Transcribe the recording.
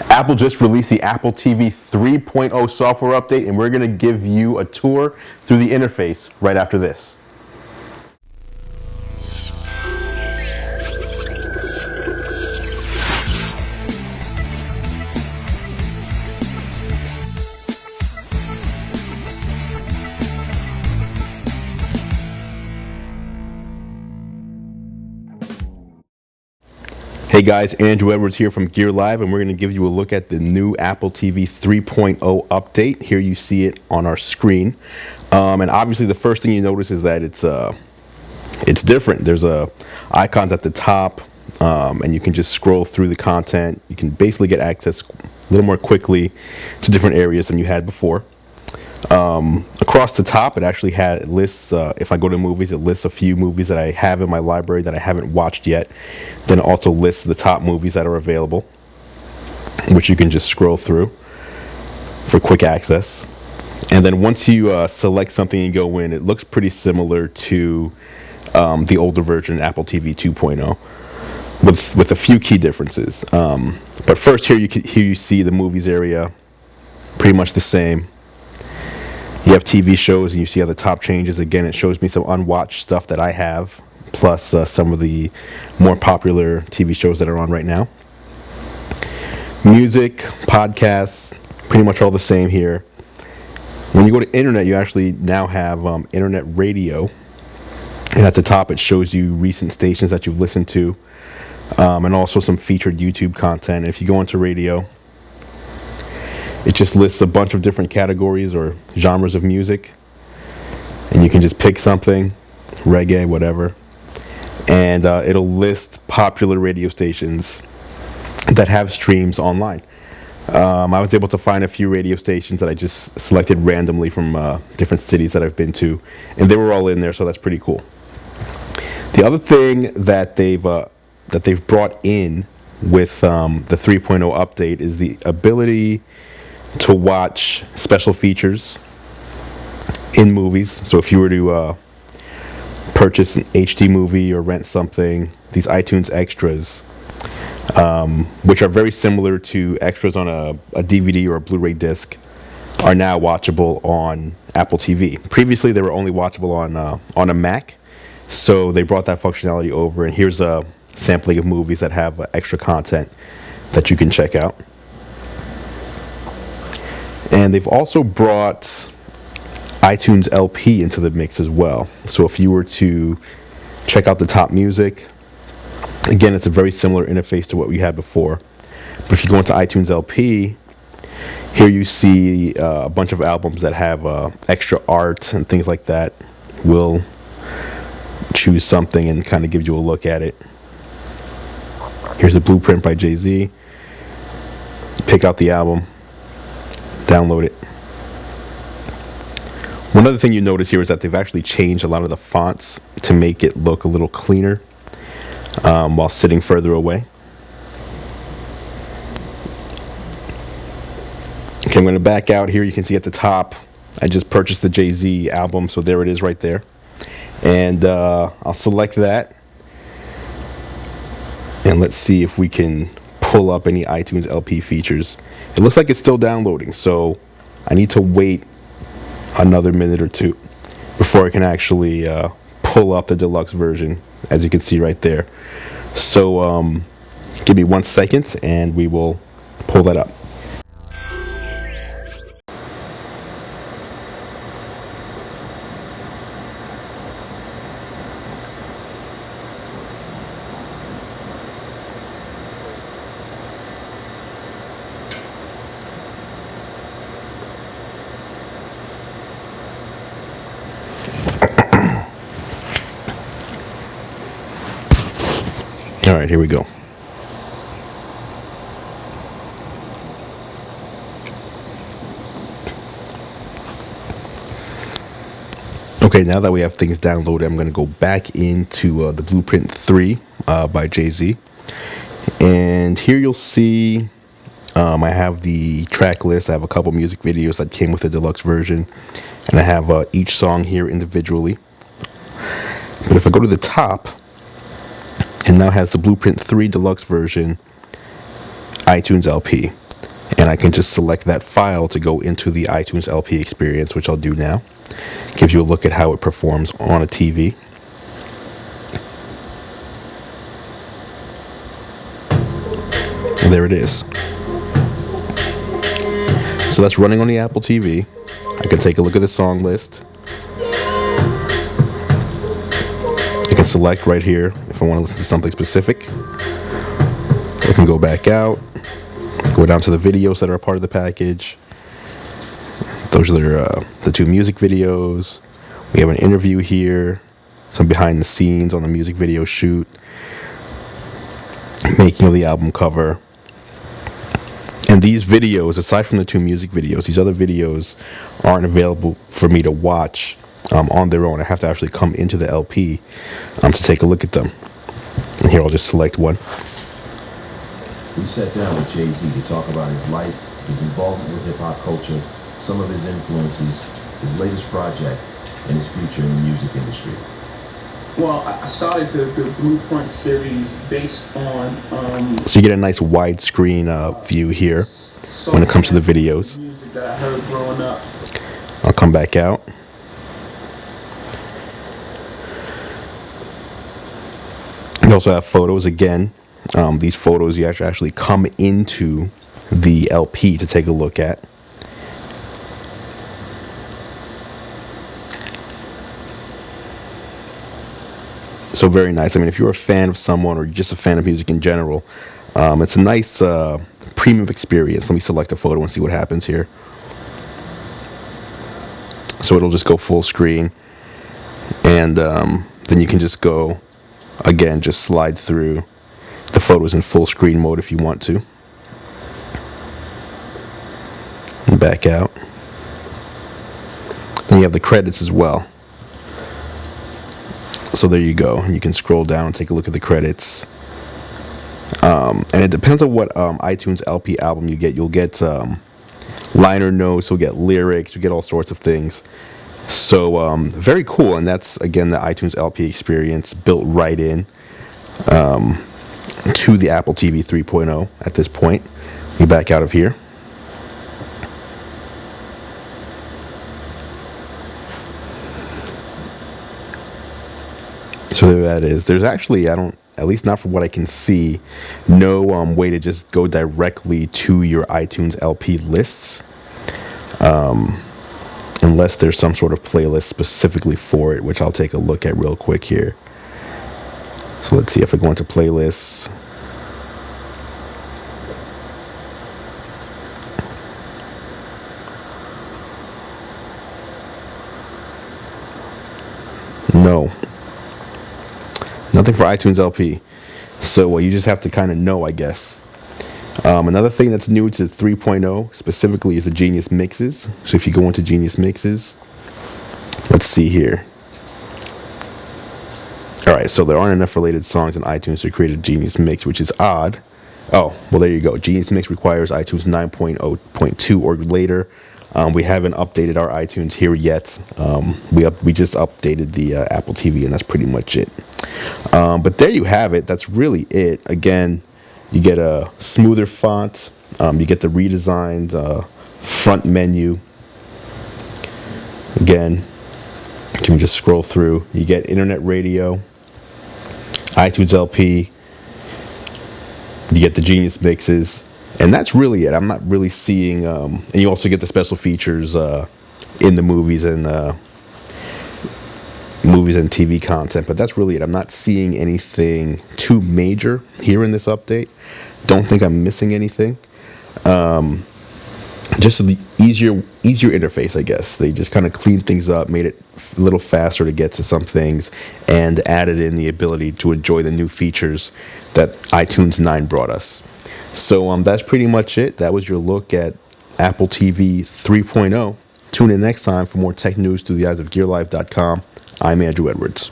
Apple just released the Apple TV 3.0 software update, and we're going to give you a tour through the interface right after this. Hey guys, Andrew Edwards here from Gear Live, and we're going to give you a look at the new Apple TV 3.0 update. Here you see it on our screen, and obviously the first thing you notice is that it's different. There's icons at the top, and you can just scroll through the content. You can basically get access a little more quickly to different areas than you had before. Across the top, it actually lists, if I go to movies, it lists a few movies that I have in my library that I haven't watched yet. Then it also lists the top movies that are available, which you can just scroll through for quick access. And then once you select something and go in, it looks pretty similar to the older version, Apple TV 2.0, with a few key differences. But first, here you see the movies area, pretty much the same. You have TV shows, and you see how the top changes. Again, it shows me some unwatched stuff that I have, plus some of the more popular TV shows that are on right now. Music, podcasts, pretty much all the same here. When you go to internet, you actually now have internet radio. And at the top, it shows you recent stations that you've listened to, and also some featured YouTube content. And if you go into radio, it just lists a bunch of different categories or genres of music, and you can just pick something, reggae, whatever, and it'll list popular radio stations that have streams online. I was able to find a few radio stations that I just selected randomly from different cities that I've been to, and they were all in there, so that's pretty cool. The other thing that they've brought in with the 3.0 update is the ability to watch special features in movies. So if you were to purchase an HD movie or rent something, these iTunes extras, which are very similar to extras on a DVD or a Blu-ray disc, are now watchable on Apple TV. Previously, they were only watchable on a Mac, so they brought that functionality over, and here's a sampling of movies that have extra content that you can check out. And they've also brought iTunes LP into the mix as well. So if you were to check out the top music, again, it's a very similar interface to what we had before. But if you go into iTunes LP, here you see a bunch of albums that have extra art and things like that. We'll choose something and kind of give you a look at it. Here's a Blueprint by Jay-Z. Pick out the album. Download it. One other thing you notice here is that they've actually changed a lot of the fonts to make it look a little cleaner while sitting further away. Okay, I'm going to back out here. You can see at the top, I just purchased the Jay-Z album, so there it is right there. And I'll select that. And let's see if we can pull up any iTunes LP features. It looks like it's still downloading, so I need to wait another minute or two before I can actually pull up the deluxe version, as you can see right there. So give me 1 second and we will pull that up. All right, here we go. Okay, now that we have things downloaded, I'm going to go back into the Blueprint 3 by Jay-Z. And here you'll see I have the track list. I have a couple music videos that came with the deluxe version. And I have each song here individually. But if I go to the top, it now has the Blueprint 3 deluxe version, iTunes LP. And I can just select that file to go into the iTunes LP experience, which I'll do now. Gives you a look at how it performs on a TV. And there it is. So that's running on the Apple TV. I can take a look at the song list. I can select right here if I want to listen to something specific. I can go back out, go down to the videos that are a part of the package. Those are the 2 music videos. We have an interview here, some behind the scenes on the music video shoot, making of the album cover. And these videos, aside from the 2 music videos, these other videos aren't available for me to watch on their own. I have to actually come into the LP to take a look at them. And here I'll just select one. We sat down with Jay-Z to talk about his life, his involvement with hip-hop culture, some of his influences, his latest project, and his future in the music industry. Well, I started the Blueprint series based on... So you get a nice widescreen view here when it comes to the videos. Music that I heard growing up. I'll come back out. You also have photos again. These photos you actually come into the LP to take a look at. So very nice. I mean, if you're a fan of someone or just a fan of music in general, it's a nice premium experience. Let me select a photo and see what happens here. So it'll just go full screen. And then you can just go, again, just slide through the photos in full screen mode if you want to. And back out. Then you have the credits as well. So there you go. You can scroll down and take a look at the credits. And it depends on what iTunes LP album you get. You'll get liner notes, you'll get lyrics, you get all sorts of things. So very cool. And that's, again, the iTunes LP experience built right in to the Apple TV 3.0 at this point. We back out of here. So there that is. There's actually, at least not from what I can see, no way to just go directly to your iTunes LP lists, unless there's some sort of playlist specifically for it, which I'll take a look at real quick here. So let's see if I go into playlists. No. Nothing for iTunes LP. So you just have to kind of know, I guess. Another thing that's new to 3.0 specifically is the Genius Mixes. So if you go into Genius Mixes, let's see here. Alright, so there aren't enough related songs in iTunes to create a Genius Mix, which is odd. Oh, well, there you go. Genius Mix requires iTunes 9.0.2 or later. We haven't updated our iTunes here yet. We just updated the Apple TV, and that's pretty much it. But there you have it. That's really it. Again, you get a smoother font. You get the redesigned front menu. Again, you can just scroll through. You get internet radio, iTunes LP. You get the Genius Mixes. And that's really it. I'm not really seeing, and you also get the special features in the movies and TV content. But that's really it. I'm not seeing anything too major here in this update. Don't think I'm missing anything. Just the easier interface, I guess. They just kind of cleaned things up, made it a little faster to get to some things, and added in the ability to enjoy the new features that iTunes 9 brought us. So that's pretty much it. That was your look at Apple TV 3.0. Tune in next time for more tech news through the eyes of GearLive.com. I'm Andru Edwards.